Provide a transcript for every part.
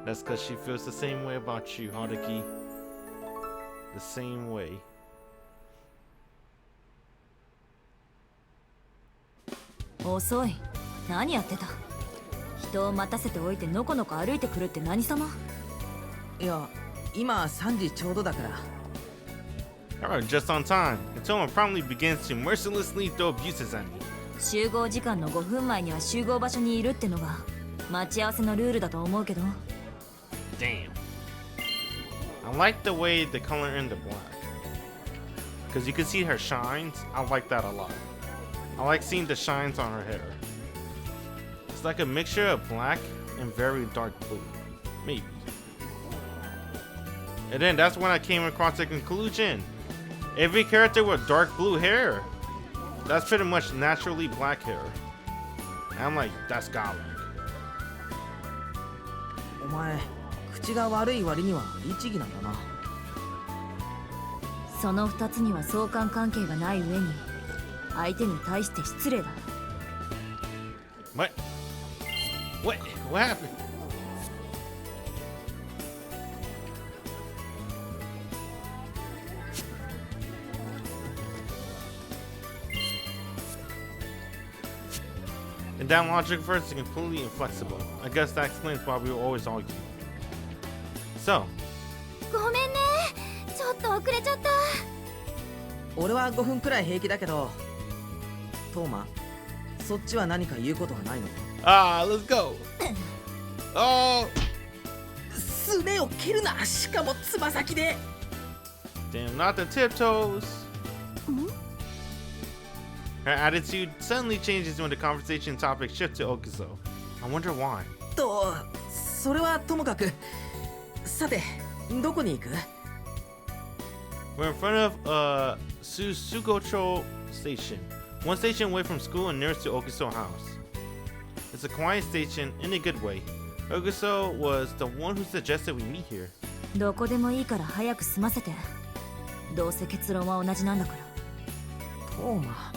That's because she feels the same way about you, Haruki. The same way.遅い。何やってた？人を待たせておいてのこのこ歩いてくるって何様？いや、今3時ちょうどだから。Alright, just on time. And Touma promptly begins to mercilessly throw abuses at me. 集合時間の5分前には集合場所にいるってのが待ち合わせのルールだと思うけど。Damn. I like the way the color in the black. Because you can see her shines. I like that a lot. I like seeing the shines on her hair. It's like a mixture of black and very dark blue. Maybe. And then that's when I came across the conclusion. Every character with dark blue hair. That's pretty much naturally black hair. And I'm like, that's godlike. お前、口が悪い割には律儀なんだな。その2つには相関関係がない上に相手に対して失礼だ。What? What happened? And that logic verse is completely inflexible. I guess that explains why we were always arguing. So. ごめんね。ちょっと遅れちゃった。俺は5分くらい平気だけど、トーマ、そっちは何か言うことはないのか？ let's go. Oh. すねを蹴るな、しかもつま先で。Damn, not the tiptoes. Her attitude suddenly changes when the conversation topic shifts to Okuso. I wonder why. と、それはともかく。さて、どこに行く？ We're in front of Sugocho Station, one station away from school and nearest to Okuso house. It's a quiet station in a good way. Okuso was the one who suggested we meet here. どこでもいいから早く済ませて。どうせ結論は同じなんだから。トーマ。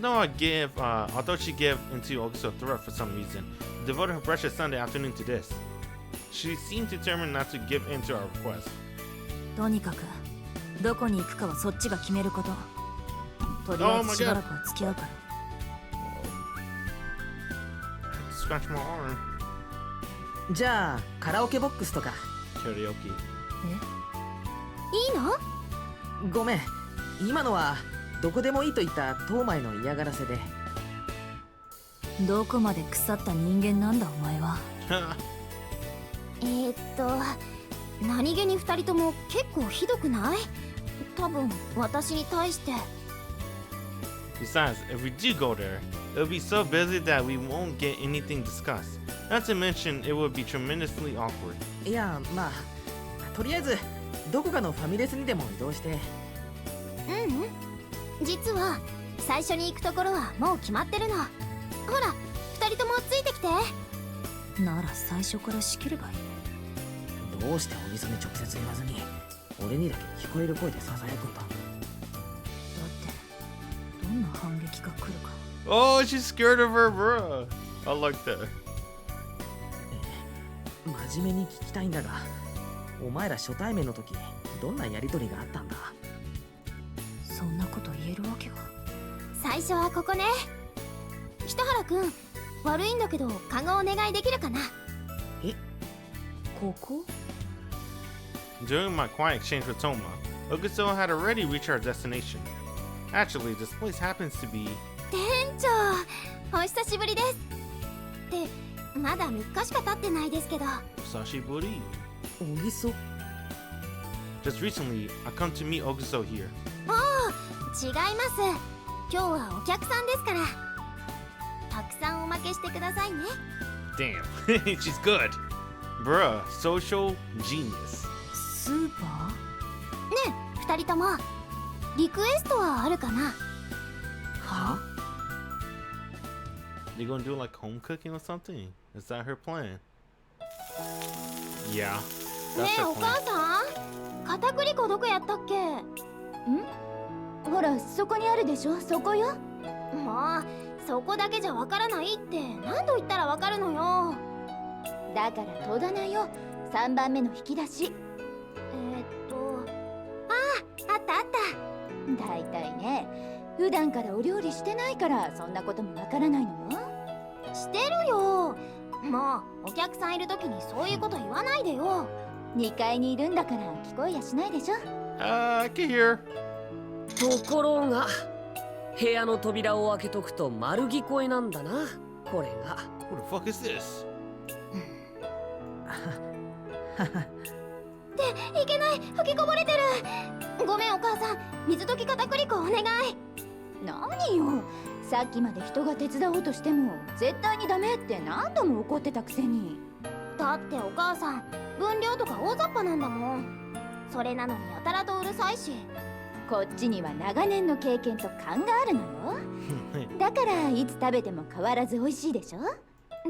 Although she gave into Okuso's threat for some reason, devoted her precious Sunday afternoon to this. She seemed determined not to give in to our request. とにかくどこに行くかはそっちが決めること。とりあえずしばらくは付き合うから。Scratch my arm. じゃあカラオケボックスとか。Karaoke. いいの？ごめん、今のはどこでもいいと言ったトーマへの嫌がらせで。どこまで腐った人間なんだお前は。何気に2人とも結構ひどくない？多分私に対して。Besides, if we do go there, it'll be so busy that we won't get anything discussed. Not to mention, it would be tremendously awkward. いや、まあ、とりあえずどこかのファミレスにでも移動して。実は最初に行くところはもう決まってるの。ほら、2人ともついてきて。なら最初から仕切ればいい。どうしてお店に直接言わずに俺にだけ聞こえる声でささやくんだ？だってどんな反撃が来るか。Oh, she's scared of her, bruh. I like that. 真面目に聞きたいんだが、お前ら初対面の時どんなやりとりがあったんだ？そんなこと言えるわけが。最初はここね。北原くん、悪いんだけどカゴお願いできるかな？え、ここ？ During my quiet exchange with Touma, Okuso had already reached our destination. Actually, this place happens to be... 店長、お久しぶりです。ってまだ3日しか経ってないですけど。Sashiburi. おぎそ。 Just recently, I come to meet Okuso here. 違います。今日はお客さんですから。たくさんおまけしてくださいね。Damn, she's good. Bruh, social genius. スーパー？ねえ、2人ともリクエストはあるかな？は？ They gonna do like home cooking or something? Is that her plan? Yeah, ね that's え、 her お母 plan. さん、片栗粉どこやったっけ？ほら、そこにあるでしょ、そこよ。もう、そこだけじゃわからないって何度言ったらわかるのよ。だから戸棚よ、3番目の引き出し。あったあった。だいたいね、普段からお料理してないからそんなこともわからないのよ。してるよ。もうお客さんいる時にそういうこと言わないでよ。2階にいるんだから聞こえやしないでしょ。I can hear. ところが部屋の扉を開けとくと丸聞こえなんだな、これが。 What the fuck is this? いけない、吹きこぼれてる。ごめんお母さん、水溶き片栗粉お願い。何よ、さっきまで人が手伝おうとしても絶対にダメって何度も怒ってたくせに。だってお母さん分量とか大雑把なんだもん。それなのにやたらとうるさいし。こっちには長年の経験と勘があるのよ。だからいつ食べても変わらず美味しいでしょ。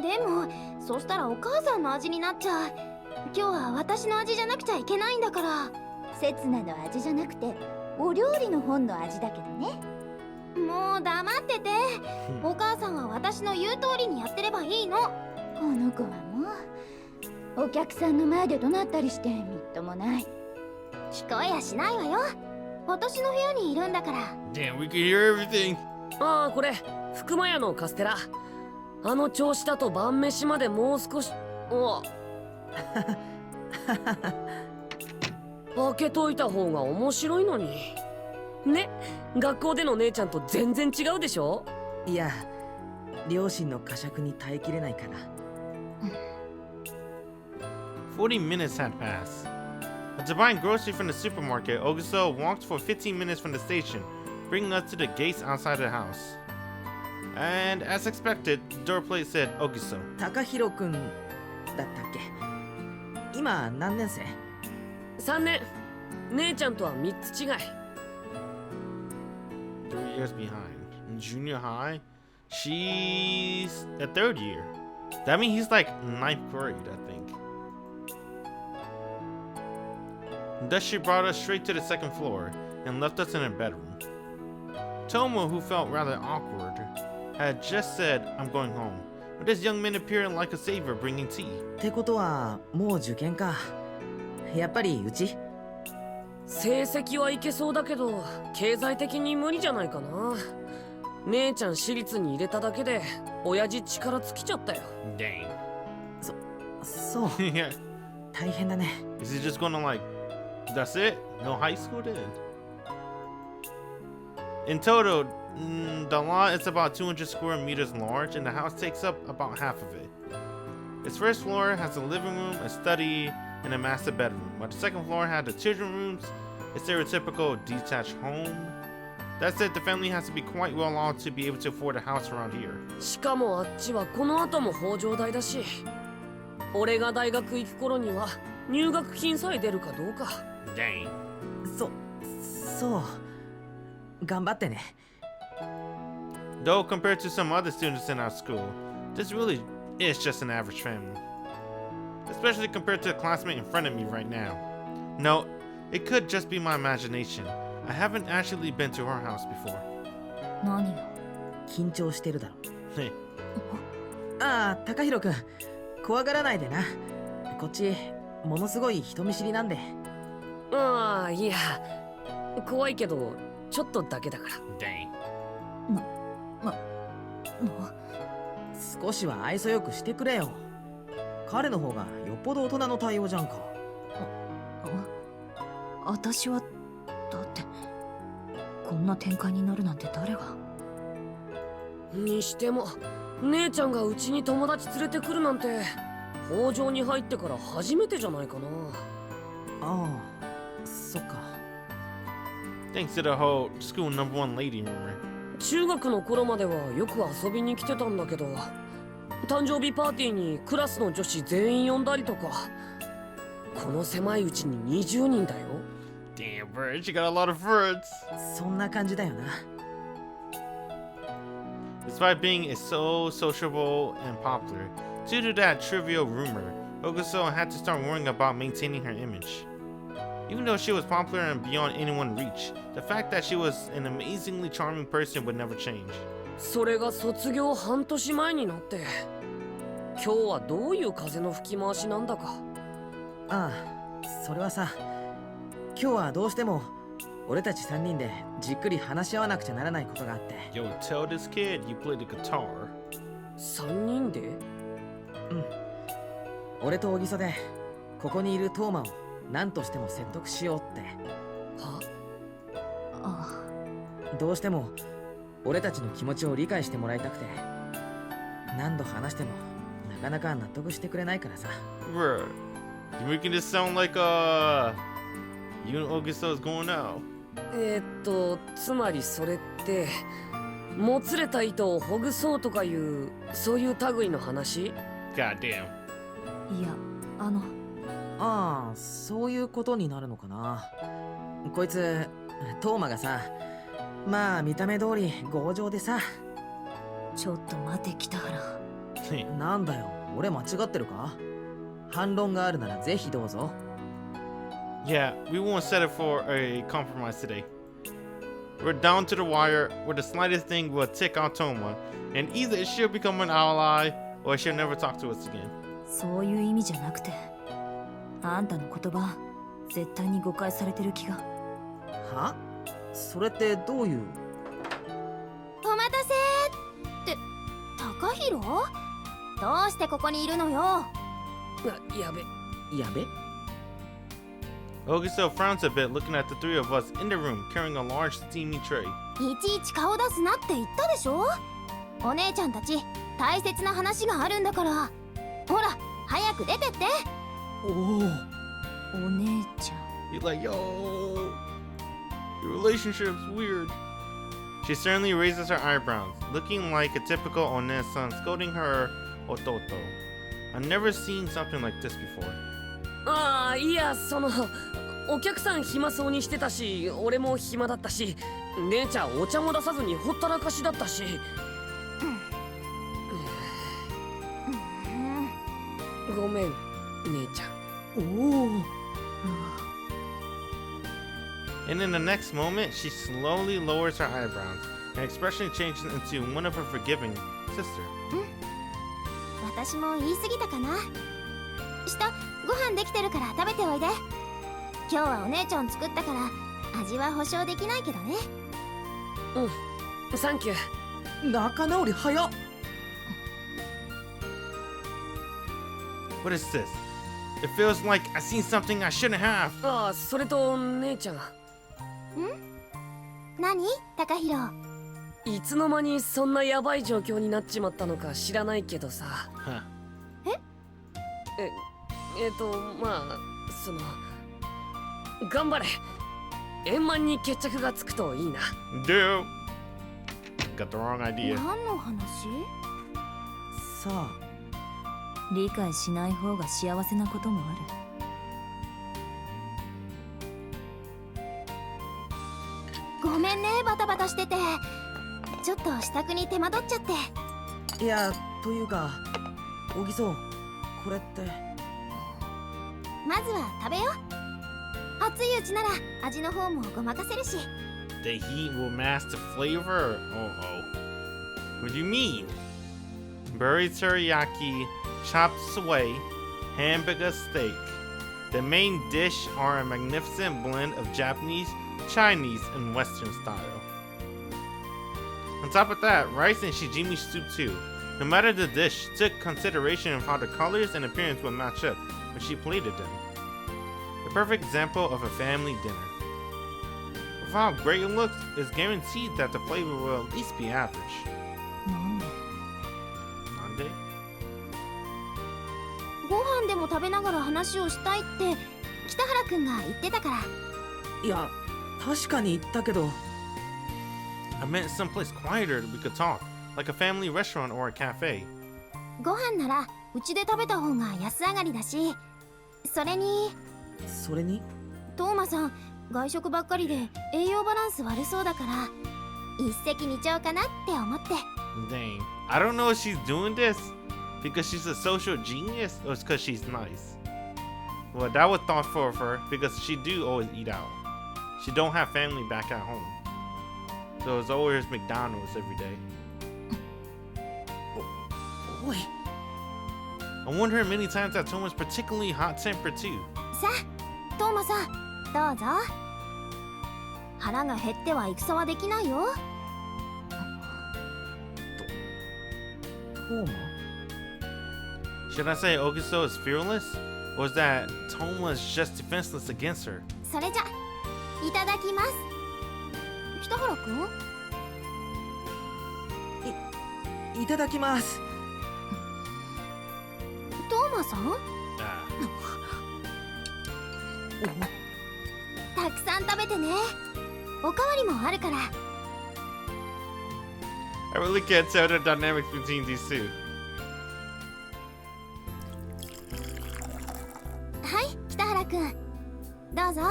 でもそしたらお母さんの味になっちゃう。今日は私の味じゃなくちゃいけないんだから。刹那の味じゃなくてお料理の本の味だけどね。もう黙ってて。お母さんは私の言う通りにやってればいいの。この子はもうお客さんの前で怒鳴ったりしてみっともない。聞こえやしないわよ。私の部屋にいるんだから。 Damn, we can hear everything. ああ、これ福間屋のカステラ。あの調子だと晩飯までもう少し。開けといた方が面白いのにね。学校での姉ちゃんと全然違うでしょ。いや、両親の呵責に耐えきれないから。40 minutes had passed. After buying groceries from the supermarket, Oguso walked for 15 minutes from the station, bringing us to the gates outside the house. And as expected, the door plate said Oguso. 高弘くんだったっけ。今何年生？3年。姉ちゃんとは3つ違い。3 years behind. In junior high, she's a third year. That means he's like 9th grade, I think. Thus she brought us straight to the second floor and left us in her bedroom. Touma, who felt rather awkward, had just said, "I'm going home," but this young man appeared like a savior bringing tea. ってことはもう受験か。やっぱりうち成績はいけそうだけど経済的に無理じゃないかな。姉ちゃん私立に入れただけで親父力尽きちゃったよ。 Dang. そう Yeah. 大変だね。 Is he just gonna like, that's it? No high school then? In total, the lot is about 200 square meters large and the house takes up about half of it. Its first floor has a living room, a study, and a master bedroom, while the second floor had the children's rooms, a stereotypical detached home. That said, the family has to be quite well off to be able to afford a house around here. しかもあっちはこの後も法上大だし、俺が大学行く頃には入学金さえ出るかどうか。 Dang. そう頑張ってね。 Though compared to some other students in our school, this really is just an average family. Especially compared to the classmate in front of me right now. No, it could just be my imagination. I haven't actually been to her house before. 何が？緊張してるだろ。 Hey, ああ、高弘くん怖がらないでな。こっちものすごい人見知りなんで。ああ、いや怖いけどちょっとだけだから。 dang. 少しは愛想よくしてくれよ。彼の方がよっぽど大人の対応じゃんか。私はだってこんな展開になるなんて誰が。にしても姉ちゃんがうちに友達連れてくるなんて法場に入ってから初めてじゃないかな。ああ、そっか。 Thanks to the whole school #1 lady rumor. 中学の頃まではよく遊びに来てたんだけど、誕生日パーティーにクラスの女子全員呼んだりとか、この狭いうちに20人だよ。 Damn, bird, she got a lot of friends. そんな感じだよな。Despite being so sociable and popular, due to that trivial rumor, Oguso had to start worrying about maintaining her image. Even though she was popular and beyond anyone's reach, the fact that she was an amazingly charming person would never change. それが卒業半年前になって今日はどういう風の吹き回しなんだか。ああ、それはさ、今日はどうしても俺たち3人でじっくり話し合わなくちゃならないことがあって。 Yo, tell this kid you play the guitar. 3人で？俺と小木曽でここにいるトーマを何としても説得しようって。は？あどうしても俺たちの気持ちを理解してもらいたくて、何度話してもなかなか納得してくれないからさ。 Bruh, you're making this sound like you and Augusto is going out. つまりそれって、もつれた糸をほぐそうとかいう、そういう類の話？ God damn. いやああ、そういうことになるのかな。こいつトーマがさ、まあ見た目通り強情でさ。ちょっと待て北原。なんだよ、俺間違ってるか？反論があるならぜひどうぞ。 Yeah, we won't settle for a compromise today. We're down to the wire where the slightest thing will tick out Touma, and either she'll become an ally or she'll never talk to us again. そういう意味じゃなくて、あんたの言葉絶対に誤解されてる気が。は？それってどういう？お待たせって高弘？どうしてここにいるのよ。やべ。やべ？ Augusto frowns a bit looking at the three of us in the room carrying a large steamy tray. いちいち顔出すなって言ったでしょ。お姉ちゃんたち大切な話があるんだから。ほら早く出てって。おお。お姉ちゃん。 He's like, yo, your relationship's weird. She certainly raises her eyebrows, looking like a typical One-san scolding her ototo. I've never seen something like this before. ああ、いや、お客さん暇そうにしてたし、俺も暇だったし、姉ちゃんお茶も出さずにほったらかしだったし。ごめん、姉ちゃん。おお。 And in the next moment, she slowly lowers her eyebrows, and expression changes into one of her forgiving sister. 私も言い過ぎたかな。下ご飯できてるから食べておいで。今日はお姉ちゃん作ったから味は保証できないけどね。サンキュー。仲直り早っ。 What is this? It feels like I've seen something I shouldn't have. ああ、それと姉ちゃん。何高弘？いつの間にそんなヤバい状況になっちまったのか知らないけどさ。Huh. まあ、頑張れ。円満に決着がつくといいな。Dude. Got the wrong idea. 何の話？さあ、理解しない方が幸せなこともある。ごめんね、バタバタしてて。ちょっと支度に手間取っちゃって。いや、というか、小木曽、これって。まずは食べよう。熱いうちなら味の方もごまかせるし。 The heat will mask the flavor. Oh. What do you mean? Buried teriyaki, chopped sway, hamburger steak. The main dish are a magnificent blend of Japanese, Chinese, and Western style. On top of that, rice and shijimi soup too. No matter the dish, she took consideration of how the colors and appearance would match up when she plated them. The perfect example of a family dinner. With how great it looks, it's guaranteed that the flavor will at least be average. なんで？ Nande? ご飯でも食べながら話をしたいって北原くんが言ってたから。いや、確かに言ったけど。 I meant someplace quieter that we could talk, like a family restaurant or a cafe. ご飯ならうちで食べた方が安上がりだし、それにそれに？トーマさん外食ばっかりで栄養バランス悪そうだから一石二鳥かなって思って。 Dang, I don't know if she's doing this because she's a social genius or it's because she's nice. Well, that was thoughtful of her because she do always eat out. She don't have family back at home, so it's always McDonald's every day. おい、I warned her many times that Toma's particularly hot-tempered too. さあトーマさんどうぞ。腹が減っては戦はできないよ。トーマ Should I say Ogiso is fearless? Or is that Toma is just defenseless against her? それじゃいただきます。北原くんいただきます。トーマさん Ah. たくさん食べてね。おかわりもあるから。 I really can't tell the dynamics between these two. はい北原くんどうぞ。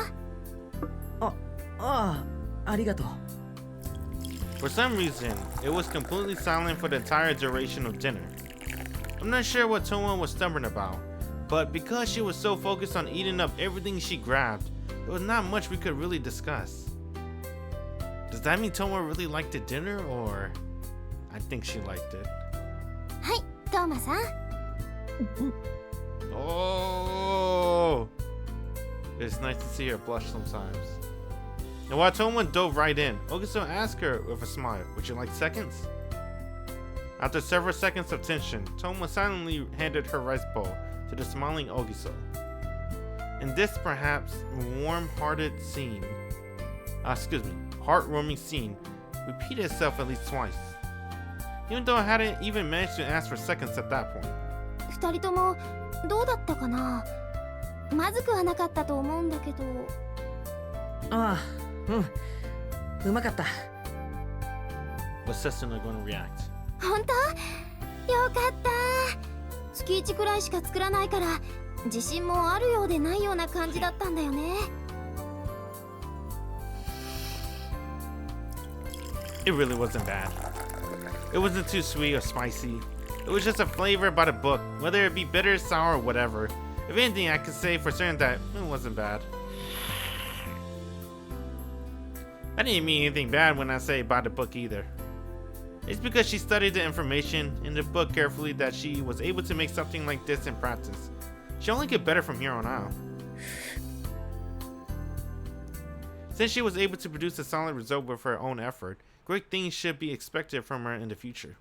ありがとう。 For some reason, it was completely silent for the entire duration of dinner. I'm not sure what Toma was stubborn about, but because she was so focused on eating up everything she grabbed, there was not much we could really discuss. Does that mean Toma really liked the dinner, or I think she liked it? はいトーマさん。 Oh! It's nice to see her blush sometimes. And while Toma dove right in, Ogiso asked her with a smile, "Would you like seconds?" After several seconds of tension, Toma silently handed her rice bowl to the smiling Ogiso. And this perhaps heartwarming scene repeated itself at least twice. Even though I hadn't even managed to ask for seconds at that point. 二人ともどうだったかな。まずくはなかったと思うんだけど。うまかった。 Was Setsuna going to react? 本当？よかった。月1くらいしか作らないから自信もあるようでないような感じだったんだよね。 It really wasn't bad. It wasn't too sweet or spicy. It was just a flavor by the book, whether it be bitter, sour, or whatever. If anything, I could say for certain that it wasn't bad. I didn't mean anything bad when I say by the book either. It's because she studied the information in the book carefully that she was able to make something like this in practice. She'll only get better from here on out. Since she was able to produce a solid result with her own effort, great things should be expected from her in the future.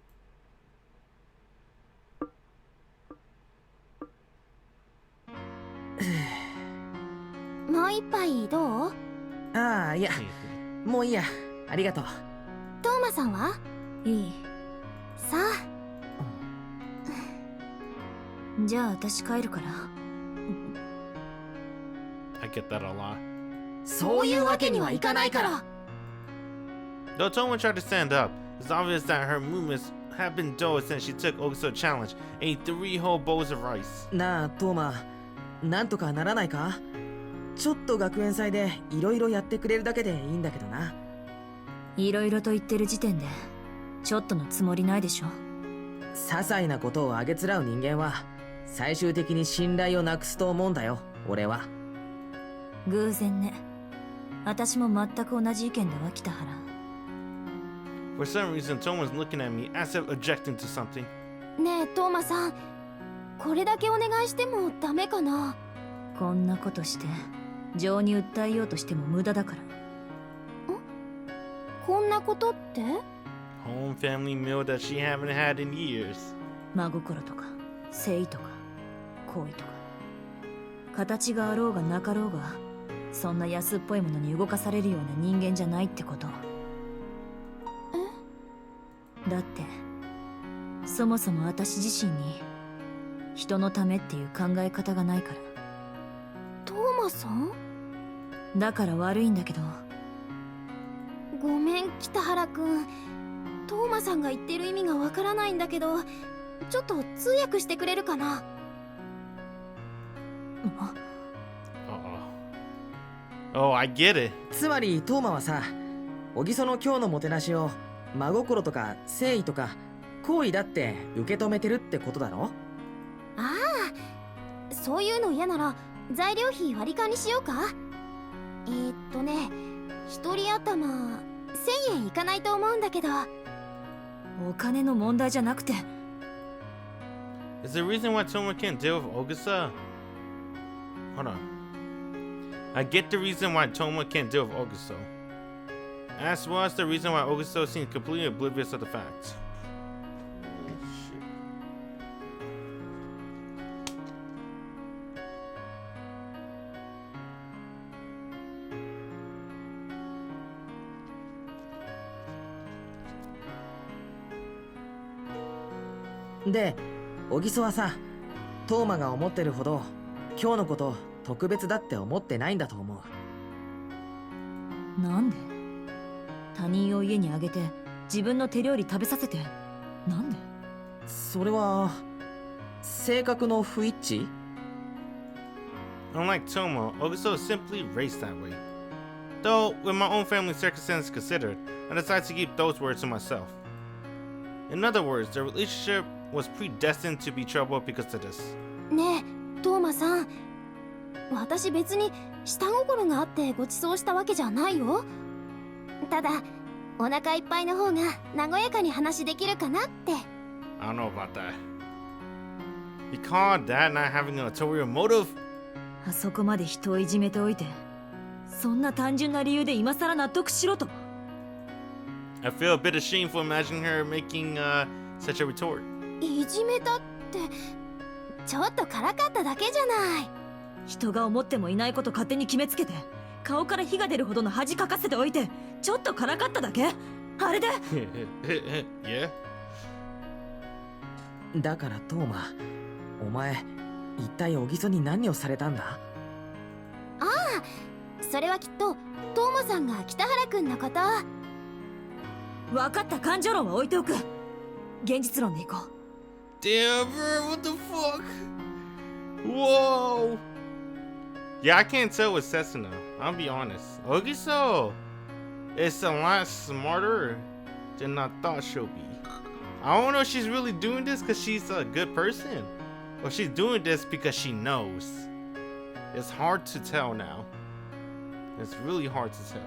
もう一杯どう？いやもういいや。ありがとう。トーマさんはいい。さあ。じゃあ私帰るから。I get that a lot. そういうわけにはいかないから。 Though Touma tried to stand up, it's obvious that her movements have been dull since she took Ogiso's challenge and ate 3 whole bowls of rice. なあトーマ、なんとかならないか？ちょっと学園祭でいろいろやってくれるだけでいいんだけどな。いろいろと言ってる時点でちょっとのつもりないでしょ。些細なことをあげつらう人間は最終的に信頼をなくすと思うんだよ、俺は。偶然ね。私も全く同じ意見だわ、北原。For some reason, Toma's looking at me as if objecting to something. ねえトーマさん、これだけお願いしてもダメかな。こんなことして情に訴えようとしても無駄だから。こんなことって？ Home family meal that she haven't had in years. 真心とか誠意とか好意とか、形があろうがなかろうがそんな安っぽいものに動かされるような人間じゃないってこと。だってそもそも私自身に人のためっていう考え方がないから。トーマさん？だから悪いんだけど。ごめん北原くん、トーマさんが言ってる意味がわからないんだけど、ちょっと通訳してくれるかな。Oh, I get it. つまりトーマはさ、小木曽の今日のもてなしを真心とか誠意とか好意だって受け止めてるってことだろ？ああ、そういうの嫌なら材料費割り勘にしようか。一人頭1000円いかないと思うんだけど。お金の問題じゃなくて。Is the reason why Touma can't deal with Ogisa? Hold on. I get the reason why Touma can't deal with Ogiso, as well as the reason why Ogiso seems completely oblivious of the facts.で、小木曽はさ、トーマが思ってるほど今日のこと特別だって思ってないんだと思う。なんで？他人を家にあげて自分の手料理食べさせて、なんで？それは性格の不一致？ Unlike Touma, Ogiso is simply raised that way. Though, with my own family circumstances considered, I decided to keep those words to myself. In other words, the relationship was predestined to be trouble because of this. ねえトーマさん、私別に下心があってご馳走したわけじゃないよ。ただお腹いっぱいの方が和やかに話できるかなって。 I don't know about that. You call that not having an ulterior motive? あそこまで人をいじめておいて、そんな単純な理由で今さら納得しろと。I feel a bit ashamed for imagining her making such a retort. いじめたってちょっとからかっただけじゃない。人が思ってもいないこと勝手に決めつけて、顔から火が出るほどの恥かかせておいて、ちょっとからかっただけ？あれでYeah? だからトーマ、お前一体小木曽に何をされたんだ？ああ、それはきっとトーマさんが北原くんのこと。分かった、感情論は置いておく。現実論でいこう。 Damn, bro, what the fuck? Whoa! Yeah, I can't tell with Setsuna. I'll be honest. Ogiso is a lot smarter than I thought she'll be. I don't know if she's really doing this because she's a good person, or she's doing this because she knows. It's hard to tell now. It's really hard to tell.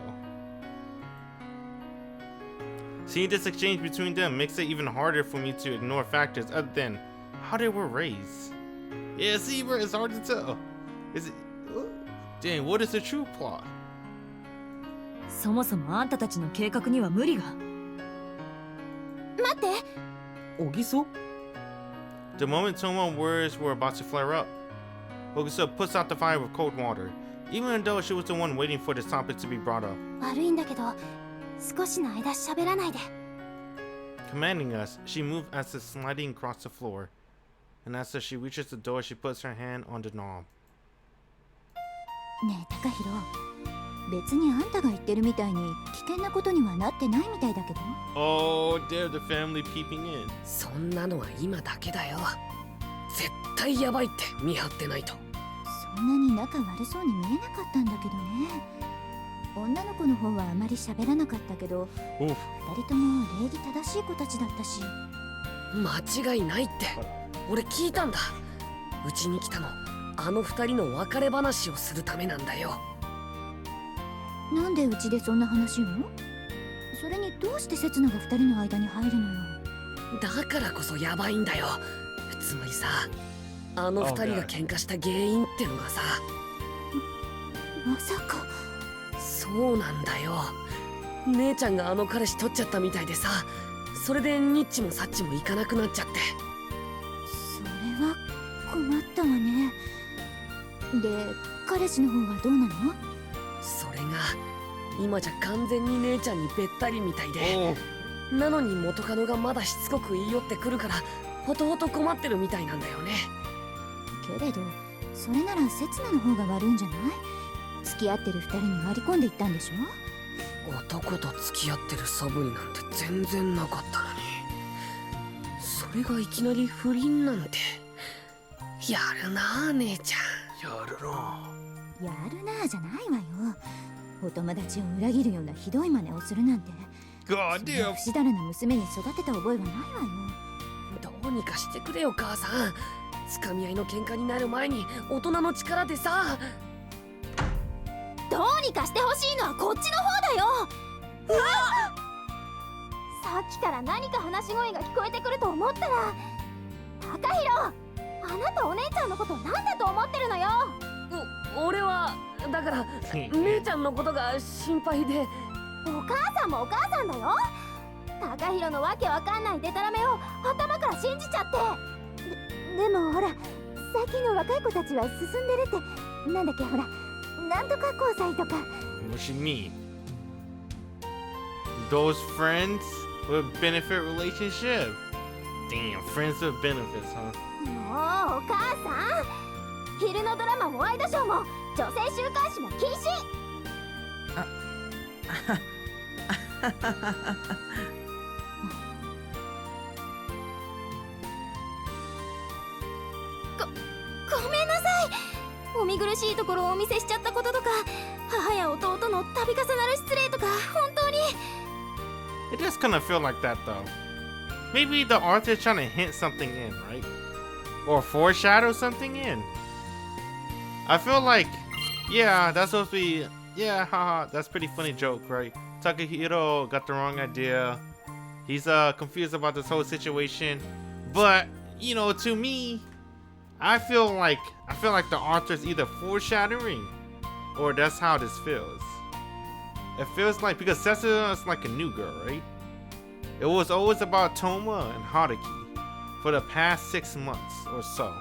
Seeing this exchange between them makes it even harder for me to ignore factors other than how they were raised. Yeah, see, bro, it's hard to tell. Is it? Dang, what is the true plot? そもそもあんたたちの計画には無理が。待って、小木曽？ The moment Toma's words were about to flare up, Ogiso puts out the fire with cold water, even though she was the one waiting for this topic to be brought up. 悪いんだけど少しの間喋らないで。 Commanding us, she moved as if sliding across the floor, and as she reaches the door, she puts her hand on the knob. ねえ高弘、別にあんたが言ってるみたいに危険なことにはなってないみたいだけど。 Oh, there the family peeping in. そんなのは今だけだよ。絶対ヤバいって見張ってないと。そんなに仲悪そうに見えなかったんだけどね。女の子の方はあまり喋らなかったけど、 Oof. 二人とも礼儀正しい子たちだったし。間違いないって。俺聞いたんだ。うちに来たのあの二人の別れ話をするためなんだよ。なんでうちでそんな話を？それにどうして刹那が二人の間に入るのよ。だからこそヤバいんだよ。つまりさ、あの二人が喧嘩した原因ってのがさ、まさか。そうなんだよ。姉ちゃんがあの彼氏取っちゃったみたいでさ、それでニッチもサッチも行かなくなっちゃって。それは困ったわね。で、彼氏の方はどうなの？それが今じゃ完全に姉ちゃんにべったりみたいで、なのに元カノがまだしつこく言い寄ってくるからほとほと困ってるみたいなんだよね。けれどそれなら刹那の方が悪いんじゃない？付き合ってる二人に割り込んでいったんでしょ？男と付き合ってる素振りなんて全然なかったのに、それがいきなり不倫なんて。やるなあ姉ちゃん。やるな。やるなあじゃないわよ。お友達を裏切るようなひどい真似をするなんて。 God そん damn. な不死だらな娘に育てた覚えはないわよ。どうにかしてくれよ母さん。つかみ合いの喧嘩になる前に大人の力でさ。どうにかしてほしいのはこっちの方だよ。うわっ、さっきから何か話し声が聞こえてくると思ったら高弘。なたお姉ちゃんのことなんだと思ってるのよ。俺はだから姉ちゃんのことが心配で。お母さんもお母さんだよ。高弘のわけわかんないデタラメを頭から信じちゃって。でもほら、最近の若い子たちは進んでるって、なんだっけ、ほら、なんとか交際とか。 What she mean? Those friends with benefit relationship. Damn, friends with benefits, huh? もうお母さん、昼のドラマもワイドショーも女性週刊誌も禁止。ごめんなさい。お見苦しいところをお見せしちゃったこととか、母や弟の度重なる失礼とか、本当に。 It does kind of feel like that though. Maybe the author's trying to hint something in, right? Or foreshadow something in. I feel like, yeah, that's supposed to be, yeah, haha, that's pretty funny joke, right? Takahiro got the wrong idea. He's confused about this whole situation. But, you know, to me, I feel like the author's either foreshadowing or that's how this feels. It feels like, because Setsuna is like a new girl, right? It was always about Touma and Haruki for the past 6 months or so,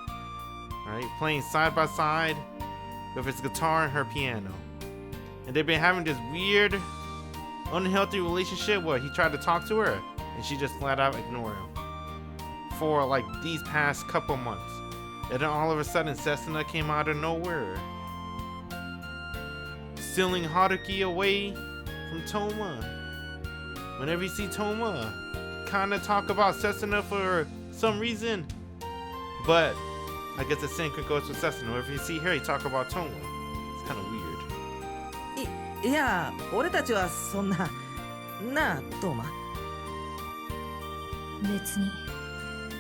right? Playing side by side with his guitar and her piano. And they've been having this weird, unhealthy relationship where he tried to talk to her and she just flat out ignored him for like these past couple months. And then all of a sudden Setsuna came out of nowhere, stealing Haruki away from Touma. Whenever you see Touma, kind of talk about Setsuna for some reason, but I guess the same could go to Setsuna. Whenever you see her, you talk about Touma. It's kind of weird. いや、俺たちはそんな、なあ、トーマ。別に。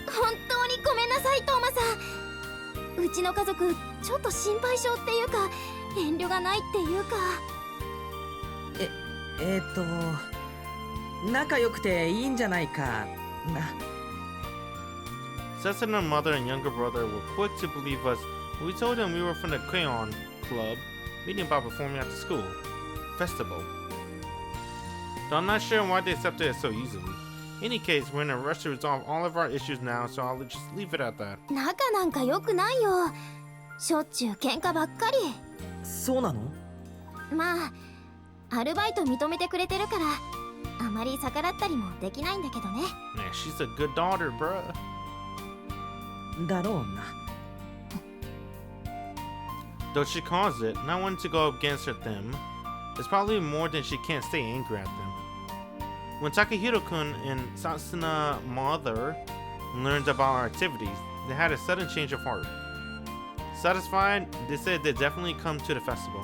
本当にごめんなさい、トーマさん。うちの家族ちょっと心配性っていうか、遠慮がないっていうか。仲良くていいんじゃないかな。Setsuna's mother and younger brother were quick to believe us when we told them we were from the Crayon Club, meeting about performing at the school festival. Though I'm not sure why they accepted it so easily. In any case, we're in a rush to resolve all of our issues now, so I'll just leave it at that. 仲なんか良くないよ。しょっちゅう喧嘩ばっかり。そうなの？まあ、アルバイト認めてくれてるから、あまり逆らったりもできないんだけどね。Man, she's a good daughter, bruh. だろうな。Though she calls it, not wanting to go against her them, it's probably more than she can't stay angry at them. When Takahiro-kun and Setsuna's mother learned about our activities, they had a sudden change of heart. Satisfied, they said they'd definitely come to the festival.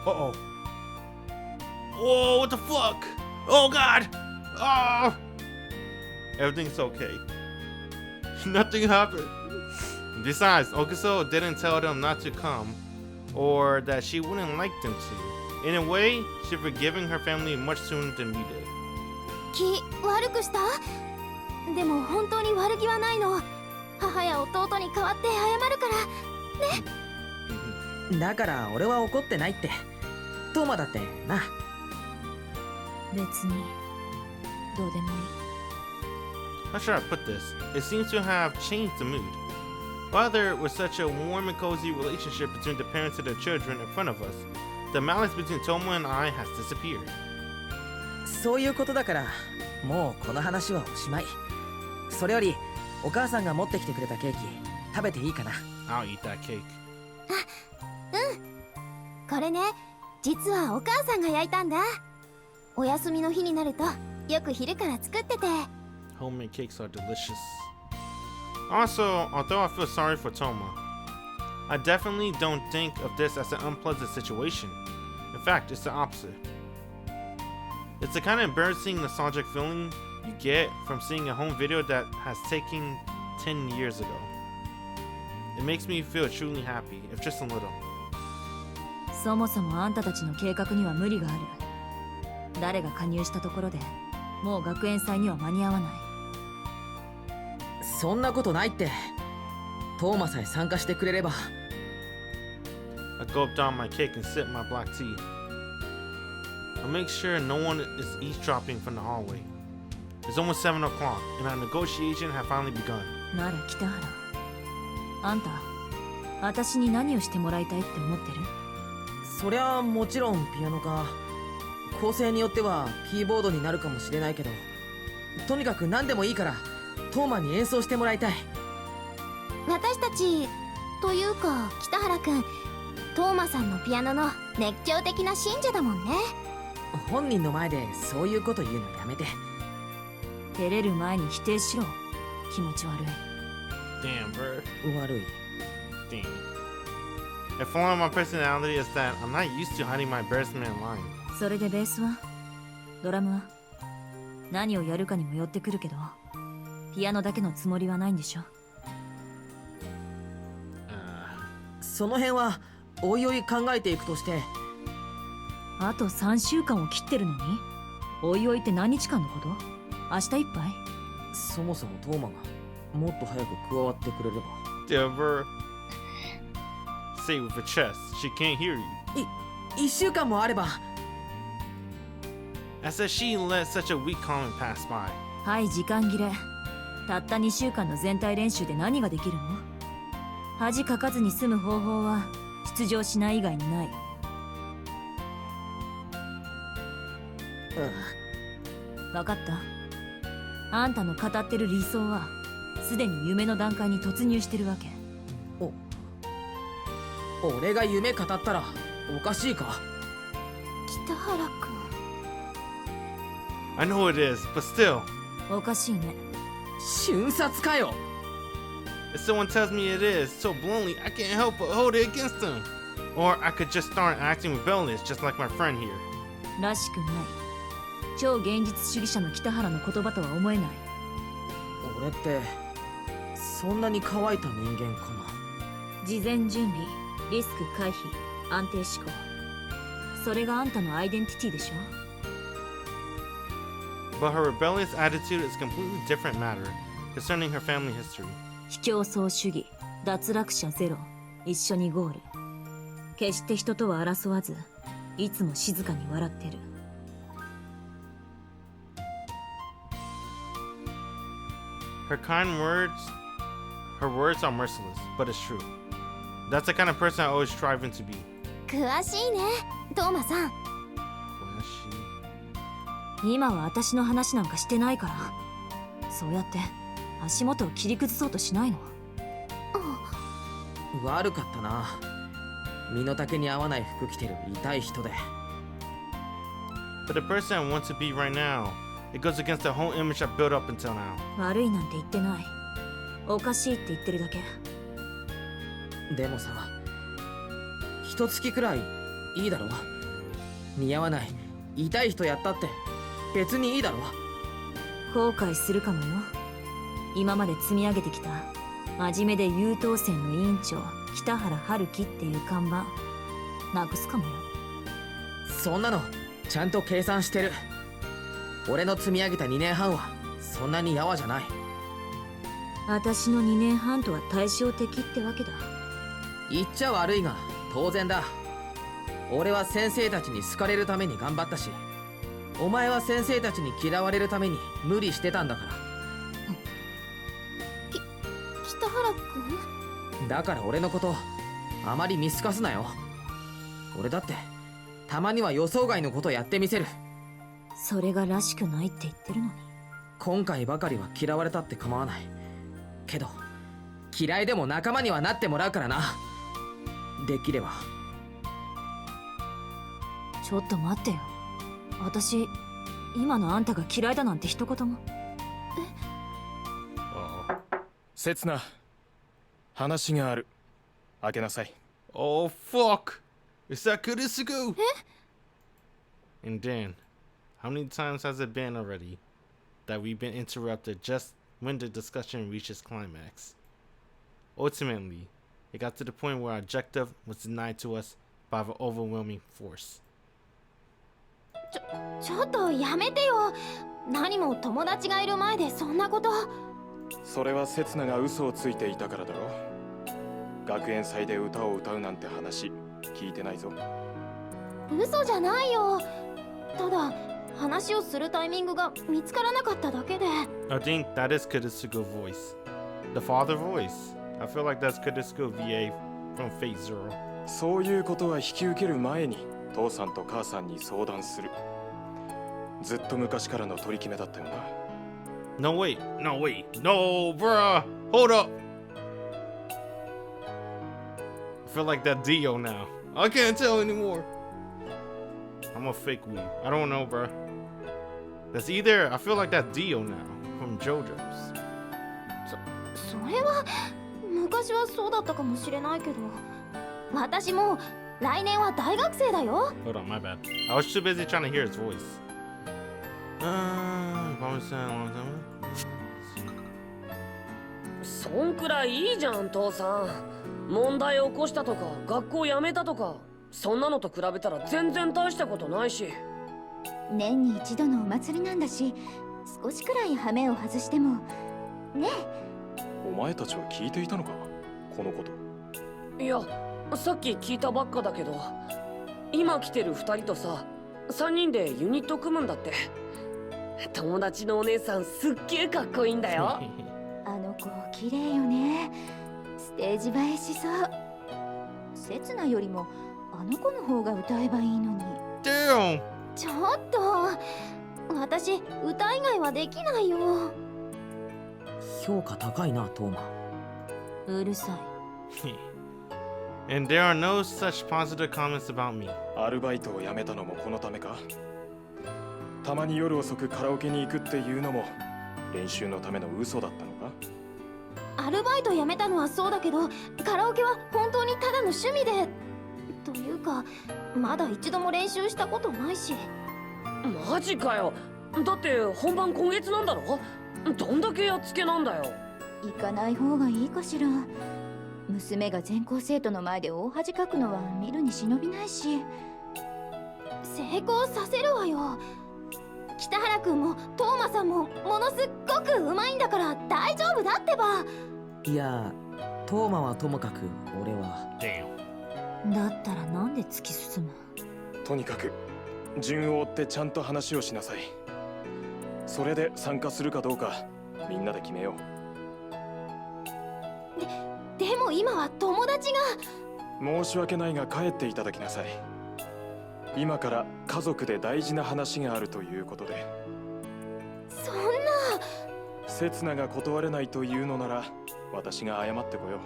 Uh-oh. Whoa, what the fuck? Oh god! Oh! Everything's okay. Nothing happened. Besides, Okuso didn't tell them not to come, or that she wouldn't like them to. In a way, she's forgiving her family much sooner than we did. 気悪くした？でも本当に悪気はないの。母や弟に代わって謝るからね。だから俺は怒ってないって。トーマだってな。別にどうでもいい。How should I put this? It seems to have changed the mood. Rather, with such a warm and cozy relationship between the parents and their children in front of us, the malice between Touma and I has disappeared. そういうことだから、もうこの話はおしまい。それより、お母さんが持ってきてくれたケーキ、食べていいかな。I'll eat that cake. これね、実はお母さんが焼いたんだ。お休みの日になると、よく昼から作ってて。Homemade cakes are delicious. Also, although I feel sorry for Touma, I definitely don't think of this as an unpleasant situation. In fact, it's the opposite. It's the kind of embarrassing, nostalgic feeling you get from seeing a home video that has taken 10 years ago. It makes me feel truly happy, if just a little. そもそもあんたたちの計画には無理がある。誰が加入したところでもう学園祭には間に合わない。そんなことないって。トーマさえ参加してくれれば。 I gulped down my cake and sipped my black tea. I'll make sure no one is eavesdropping from the hallway. It's almost 7 o'clock, and our negotiation had finally begun. なら北原、あんた私に何をしてもらいたいって思ってる？そりゃもちろんピアノか。構成によってはキーボードになるかもしれないけど、とにかく何でもいいからトーマに演奏してもらいたい。私たちというか北原くん、トーマさんのピアノの熱狂的な信者だもんね。本人の前でそういうこと言うのやめて。照れる前に否定しろ。気持ち悪い。 Damn, bro. 悪い。 Damn. A flaw in my personality is that I'm not used to hiding my embarrassment in line. それでベースは？ドラムは？何をやるかにもよってくるけど、ピアノだけのつもりはないんでしょ？その辺はおいおい考えていくとして。あと3週間を切ってるのに、おいおいって何日間のこと？明日いっぱい？そもそもトーマがもっと早く加わってくれれば。Yeah, bro. Say it with a chest. She can't hear you. 1週間もあれば。 I said she let such a weak comment pass by. はい、時間切れ。たった2週間の全体練習で何ができるの？恥かかずに済む方法は出場しない以外にない。分かった。あんたの語ってる理想はすでに夢の段階に突入してるわけ。俺が夢語ったらおかしいか？北原くん、 I know it is, but still. おかしいね。瞬殺かよ。 If someone tells me it is so bluntly, I can't help but hold it against them. Or I could just start acting rebellious, just like my friend here. らしくない。超現実主義者の北原の言葉とは思えない。俺ってそんなに乾いた人間かな。事前準備、リスク回避、安定思考。それがあんたのアイデンティティでしょ？ But her rebellious attitude is a completely different matter concerning her family history. 非競争主義、脱落者ゼロ、一緒にゴール。決して人とは争わず、いつも静かに笑ってる。Her words are merciless, but it's true. That's the kind of person I always striving to be. 詳しいねトーマさん。 Flashy. 今は私の話なんかしてないから。そうやって足元を切り崩そうとしないの？悪かったな。身の丈に合わない服着てる痛い人で。 But the person I want to be right now, it goes against the whole image I've built up until now. 悪いなんて言ってない。おかしいって言ってるだけ。でもさ、一月くらいいいだろ。似合わない痛い人やったって別にいいだろ。後悔するかもよ。今まで積み上げてきた真面目で優等生の委員長北原春樹っていう看板なくすかもよ。そんなのちゃんと計算してる。俺の積み上げた2年半はそんなにやわじゃない。私の2年半とは対照的ってわけだ。言っちゃ悪いが当然だ。俺は先生たちに好かれるために頑張ったし、お前は先生たちに嫌われるために無理してたんだから。北原くん、だから俺のことあまり見透かすなよ。俺だってたまには予想外のことやってみせる。それがらしくないって言ってるのに。今回ばかりは嫌われたって構わない。けど嫌いでも仲間にはなってもらうからな。できれば。ちょっと待ってよ。私今のあんたが嫌いだなんて一言も。せつな、話がある。開けなさい。 Oh fuck! Is that good as to go? And then, how many times has it been already that we've been interrupted just when the discussion reaches climax? Ultimately, it got to the point where our objective was denied to us by the overwhelming force. ちょっとやめてよ。何も友達がいる前でそんなこと。それはせつなが嘘をついていたからだろ。学園祭で歌を歌うなんて話聞いてないぞ。嘘じゃないよ。ただ話をするタイミングが見つからなかっただけで。 I think that is Kudetsuko's voice. The father voice. I feel like that's Kudetsuko VA from Fate Zero. そういうことは引き受ける前に父さんと母さんに相談する。ずっと昔からの取り決めだったよな。No, wait. No, wait. No, bruh. Hold up. I feel like that Dio now. I can't tell anymore. I'm a fake weeb. I don't know, bruh. That's either... I feel like that Dio now from JoJo's. それは昔はそうだったかもしれないけど、私も来年は大学生だよ。 Hold on, my bad. I was too busy trying to hear his voice. Probably said a long time. そんくらいいいじゃん父さん。問題を起こしたとか学校辞めたとか、そんなのと比べたら全然大したことないし。年に一度のお祭りなんだし、少しくらい羽目を外してもね。お前たちは聞いていたのか、このこと。いや、さっき聞いたばっかだけど、今来てる2人とさ、3人でユニット組むんだって。友達のお姉さんすっげえかっこいいんだよ。あの子綺麗よね。ステージ映えしそう。刹那よりもあの子の方が歌えばいいのに。 Damn! ちょっと、私歌以外はできないよ。評価高いな、トーマ。うるさい。And there are no such positive comments about me. アルバイトを辞めたのもこのためか。たまに夜遅くカラオケに行くっていうのも練習のための嘘だったのか。アルバイト辞めたのはそうだけど、カラオケは本当にただの趣味で。というか、まだ一度も練習したことないし。マジかよ。だって本番今月なんだろ。どんだけやっつけなんだよ。行かない方がいいかしら。娘が全校生徒の前で大恥かくのは見るに忍びないし。成功させるわよ。北原くんもトーマさんもものすっごくうまいんだから大丈夫だってば。いや、トーマはともかく俺は。 Damn. だったらなんで突き進む？とにかく順を追ってちゃんと話をしなさい。それで参加するかどうかみんなで決めよう。でも今は友達が。申し訳ないが帰っていただきなさい。今から家族で大事な話があるということで。そんな。刹那が断れないというのなら私が謝ってこよう。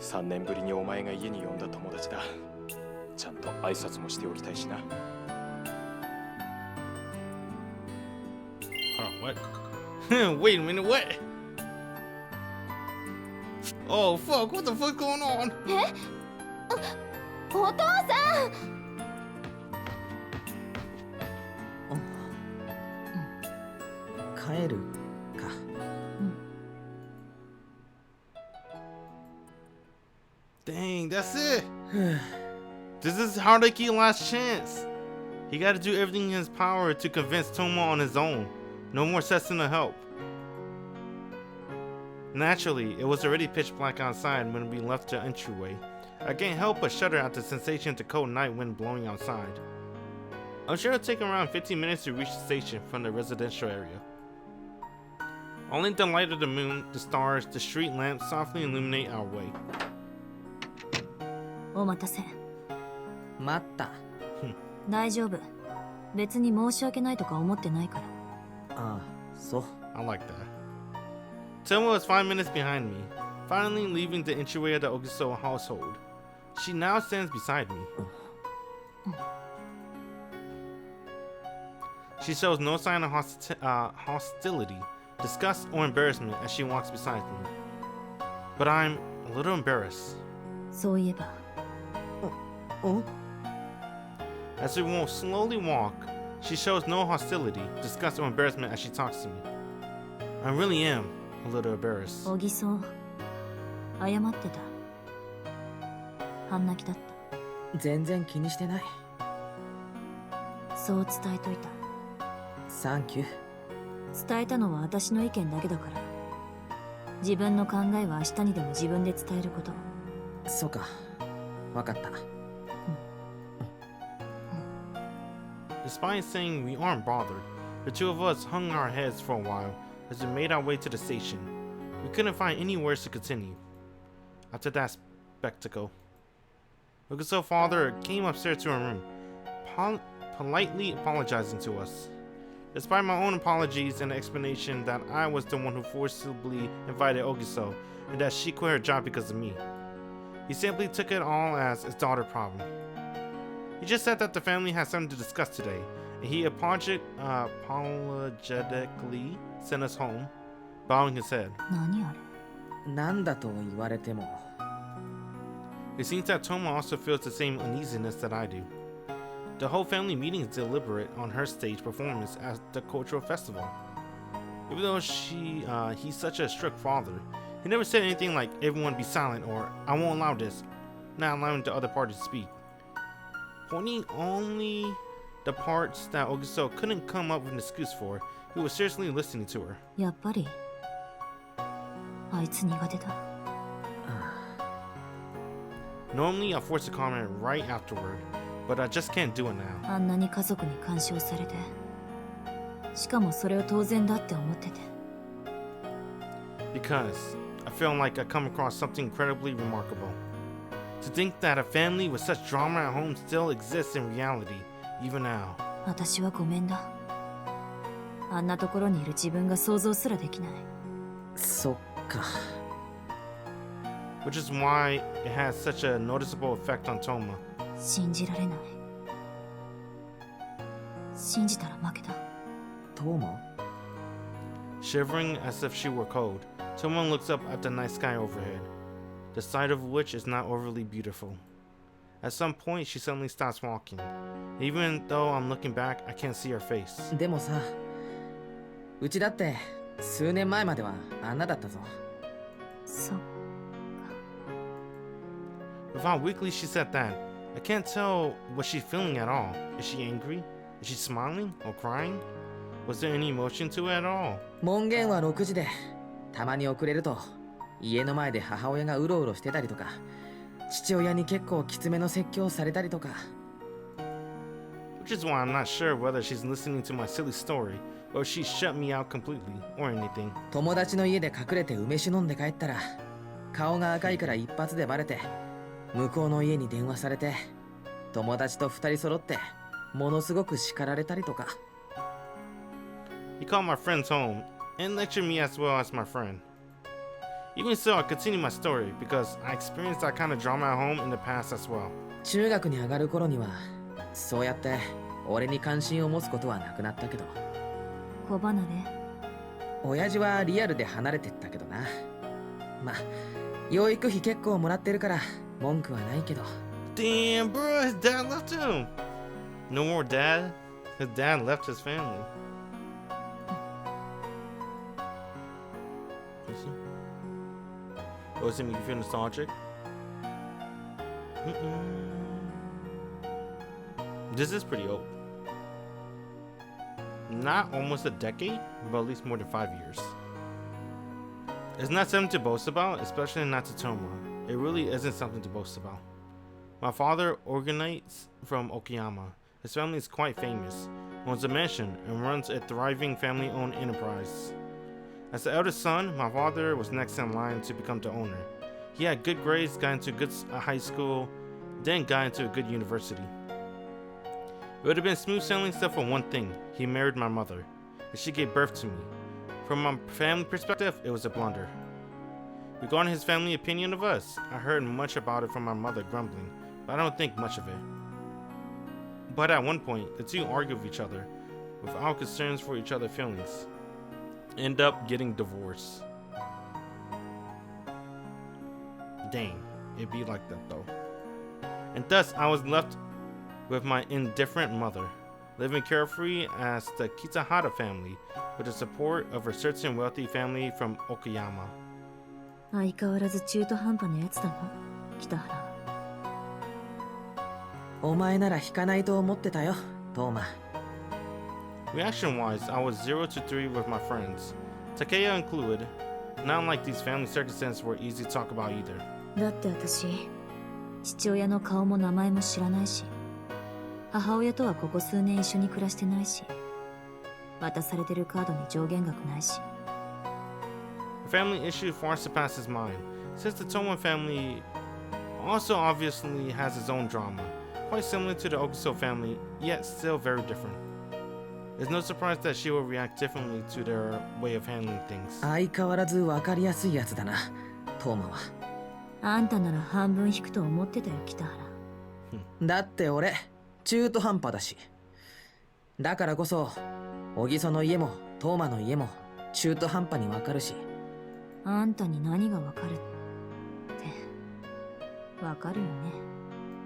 3年ぶりにお前が家に呼んだ友達だ。ちゃんと挨拶もしておきたいしな。Hold on, what? Wait a minute, what? Oh fuck, what the fuck going on? お父さん。帰るか。Dang, that's it. This is Haruki's last chance. He got to do everything in his power to convince Touma on his own. No more Setsuna help. Naturally, it was already pitch black outside when we left the entryway. I can't help but shudder at the sensation of the cold night wind blowing outside. I'm sure it'll take around 15 minutes to reach the station from the residential area. Only the light of the moon, the stars, the street lamps softly illuminate our way. お待たせ。待った。大丈夫。別に申し訳ないとか思ってないから。ああ、そう。I like that. Touma was 5 minutes behind me, finally leaving the entryway of the Ogiso household. She now stands beside me. She shows no sign of hostility, disgust, or embarrassment as she walks beside me. But I'm a little embarrassed. そういえば。As we will slowly walk, she shows no hostility, disgust, or embarrassment as she talks to me. I really am a little embarrassed. 小木曽、謝ってた。半泣きだった。全然気にしてない。そう伝えといた。サンキュー。伝えたのは私の意見だけだから。自分の考えは明日にでも自分で伝えること。そうか、わかった。Despite saying we aren't bothered, the two of us hung our heads for a while as we made our way to the station. We couldn't find any words to continue. After that spectacle, Okuso's father came upstairs to her room, politely apologizing to us. Despite my own apologies and the explanation that I was the one who forcibly invited Okuso and that she quit her job because of me, he simply took it all as his daughter problem. He just said that the family had something to discuss today, and he apologetically sent us home, bowing his head. 何あれ。なんだと言われても。It seems that Touma also feels the same uneasiness that I do. The whole family meeting is deliberate on her stage performance at the cultural festival. Even though he's such a strict father, he never said anything like everyone be silent or I won't allow this, not allowing the other party to speak. Pointing only the parts that Okuso couldn't come up with an excuse for, he was seriously listening to her. やっぱりあいつ苦手だ。Normally I force a comment right afterward, but I just can't do it now. あんなに家族に干渉されて、しかもそれを当然だって思ってて。Because I feel like I come across something incredibly remarkable. To think that a family with such drama at home still exists in reality, even now. 私はごめんだ。あんなところにいる自分が想像すらできない。そっか。Which is why it has such a noticeable effect on Touma. 信じられない。信じたら負けだ。トーマ？ Shivering as if she were cold, Touma looks up at the night sky overhead, the sight of which is not overly beautiful. At some point, she suddenly stops walking. Even though I'm looking back, I can't see her face. でもさ、うちだって数年前まではあんなだったぞ。そう。Without weakly, she said that. I can't tell what she's feeling at all. Is she angry? Is she smiling or crying? Was there any emotion to it at all? 門限は6時で、たまに遅れると家の前で母親がうろうろしてたりとか、父親に結構きつめの説教されたりとか。Which is why I'm not sure whether she's listening to my silly story or she shut me out completely or anything. 友達の家で隠れて梅酒飲んで帰ったら、顔が赤いから一発でバレて、向こうの家に電話されて、友達と2人揃ってものすごく叱られたりとか。He called my friends home and lectured me as well as my friend. Even so, I continue my story because I experienced that kind of drama at home in the past as well. 中学に上がる頃には、そうやって俺に関心を持つことはなくなったけど。小離れ。親父はリアルで離れてったけどな。まあ、養育費結構もらってるから文句はないけど。Damn, bro, his dad left him. No more dad. His dad left his family. Oh, does it make you feel nostalgic? This is pretty old. Not almost a decade, but at least more than 5 years. It's not something to boast about, especially not to Touma. It really isn't something to boast about. My father originates from Okayama. His family is quite famous, owns a mansion, and runs a thriving family-owned enterprise. As the eldest son, my father was next in line to become the owner. He had good grades, got into a good high school, then got into a good university. It would have been smooth sailing stuff for one thing. He married my mother, and she gave birth to me. From my family perspective, it was a blunder. Regarding his family opinion of us, I heard much about it from my mother grumbling, but I don't think much of it. But at one point, the two argued with each other, without concerns for each other's feelings. End up getting divorced. Dang, it'd be like that though. And thus, I was left with my indifferent mother, living carefree as the Kitahara family, with the support of a certain wealthy family from Okayama. 相変わらず中途半端なやつだな、北原。お前なら引かないと思ってたよ、トーマ。Reaction-wise, I was 0 to 3 with my friends, Takeya included. not like these family circumstances were easy to talk about either. だって私父親の顔も名前も知らないし、母親とはここ数年一緒に暮らしてないし、渡されてるカードに上限額ないし。 The family issue far surpasses mine, since the Touma family also obviously has its own drama, quite similar to the Okuso family, yet still very different. It's no surprise that she will react differently to their way of handling things. 相変わらず分かりやすいやつだな、トーマは。あんたなら半分引くと思ってたよ、北原。だって俺中途半端だし。だからこそ小木曽の家もトーマの家も中途半端に分かるし。あんたに何が分かるって分かるよ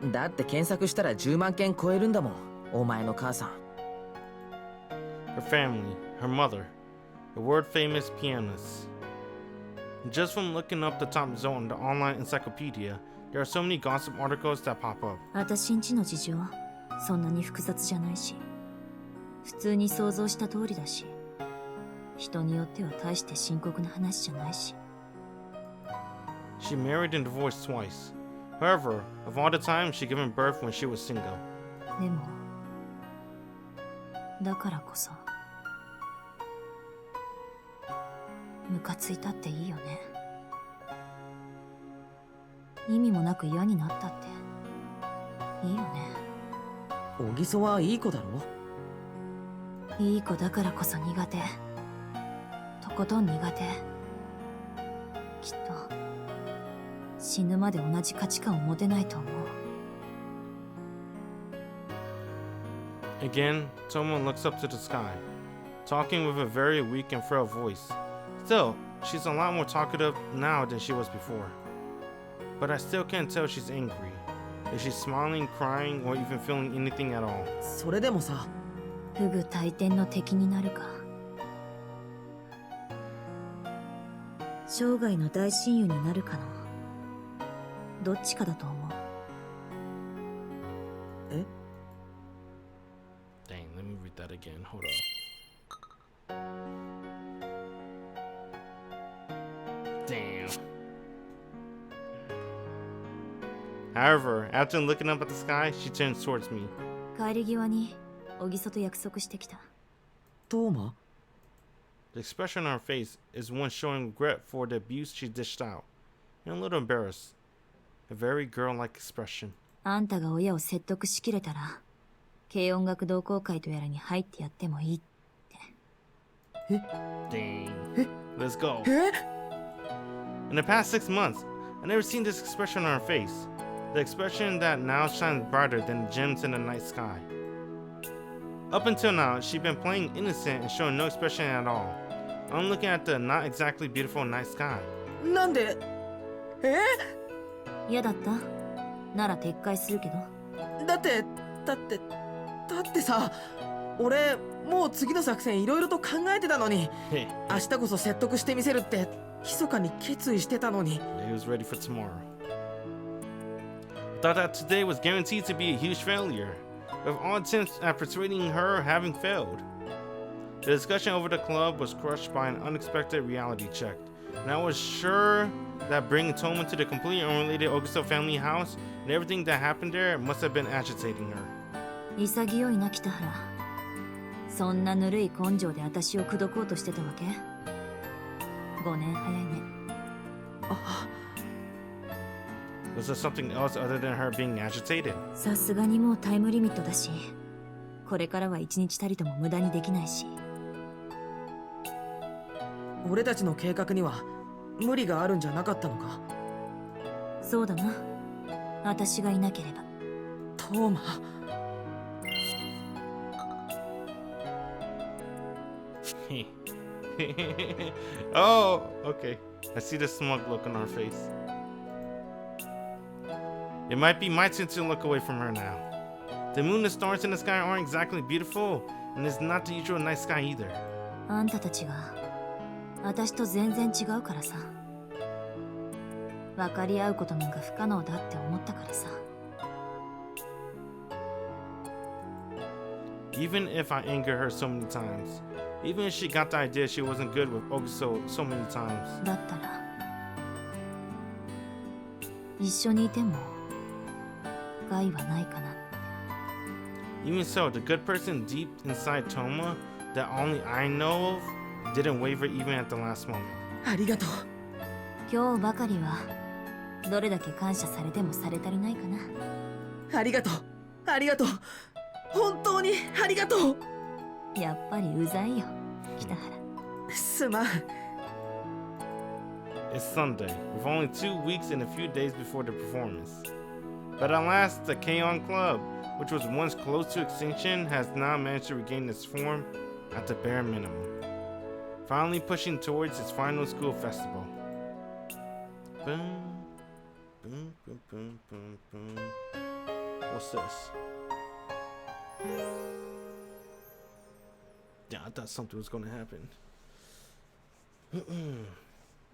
ね。だって検索したら10万件超えるんだもん、お前の母さん。Her family, her mother, the world famous pianist. Just from looking up the top zone in the online encyclopedia, there are so many gossip articles that pop up. 私んちの事情そんなに複雑じゃないし、普通に想像した通りだし、人によっては大して深刻な話じゃないし。 She married and divorced twice. However, of all the time, she given birth when she was single. でもだからこそムカついたっていいよね。意味もなく嫌になったっていいよね。小木曽はいい子だろ。いい子だからこそ苦手、とことん苦手。きっと死ぬまで同じ価値観を持てないと思う。 Again, Touma looks up to the sky, talking with a very weak and frail voice. Still, she's a lot more talkative now than she was before. But I still can't tell she's angry. Is she smiling, crying, or even feeling anything at all? それでもさ、不倶戴天の敵になるか、生涯の大親友になるかのどっちかだと思う。え Dang, let me read that again. Hold up. Damn. However, after looking up at the sky, she turns towards me. 帰り際に小木曽と約束してきた。トーマ The expression on her face is one showing regret for the abuse she dished out, and a little embarrassed. A very girl-like expression. あんたが親を説得しきれたら軽音楽同好会とやらに入ってやってもいいって。Dang. Let's go. え In the past 6 months, I've never seen this expression on her face. The expression that now shines brighter than the gems in the night sky. Up until now, she'd been playing innocent and showing no expression at all. I'm looking at the not exactly beautiful night sky. なんで嫌だったなら撤回するけど。だってさ、俺もう次の作戦いろいろと考えてたのに、明日こそ説得してみせるって密かに決意してたのに。 He was ready for tomorrow. I thought that today was guaranteed to be a huge failure, with all attempts at persuading her having failed. The discussion over the club was crushed by an unexpected reality check, and I was sure that bringing Touma to the completely unrelated Augusto family house and everything that happened there must have been agitating her. 潔いな北原。そんなぬるい根性で私を口説こうとしてたわけ。5年早いね。Was there something else other than her being agitated? さすがにもうタイムリミットだし、これからは一日たりとも無駄にできないし。俺たちの計画には無理があるんじゃなかったのか。そうだな。私がいなければ。トーマ Oh, okay. I see the smug look on her face. It might be my turn to look away from her now. The moon and stars in the sky aren't exactly beautiful, and it's not the usual night sky either. あんたたちが私と全然違うからさ。分かり合うことなんか不可能だって思ったからさ。Even if I anger her so many times, Even if she got the idea she wasn't good with Oguso so many times. だったら一緒にいても害はないかな。 Even so, the good person deep inside Touma that only I know of didn't waver even at the last moment. ありがとう。今日ばかりはどれだけ感謝されてもされ足りないかな。ありがとう。ありがとう。本当にありがとう。やっぱりうざいよ、北原。すまん。 It's Sunday, with only 2 weeks and a few days before the performance. But at last, the K-On! Club, which was once close to extinction, has now managed to regain its form at the bare minimum, finally pushing towards its final school festival. Boom, boom, boom, boom, boom, boom. What's this? Yeah, I thought something was gonna happen.